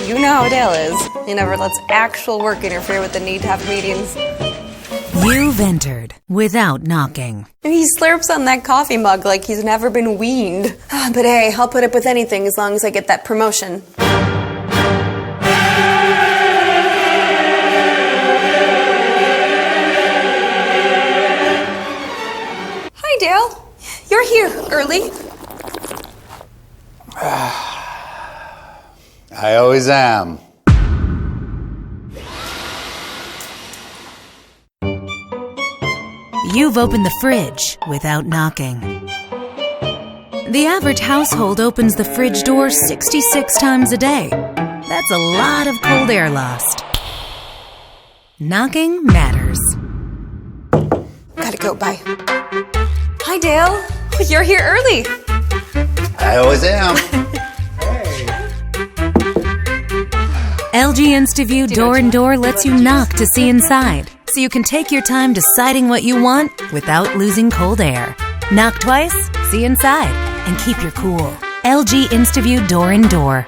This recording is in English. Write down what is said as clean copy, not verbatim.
You know how Dale is. He never lets actual work interfere with the need to have meetings. You've entered without knocking. And he slurps on that coffee mug like he's never been weaned. But hey, I'll put up with anything as long as I get that promotion. Hi, Dale. You're here early. I always am. You've opened the fridge without knocking. The average household opens the fridge door 66 times a day. That's a lot of cold air lost. Knocking matters. Gotta go, bye. Hi, Dale. You're here early. I always am. LG InstaView Door lets you knock to see inside, so you can take your time deciding what you want without losing cold air. Knock twice, see inside, and keep your cool. LG InstaView Door.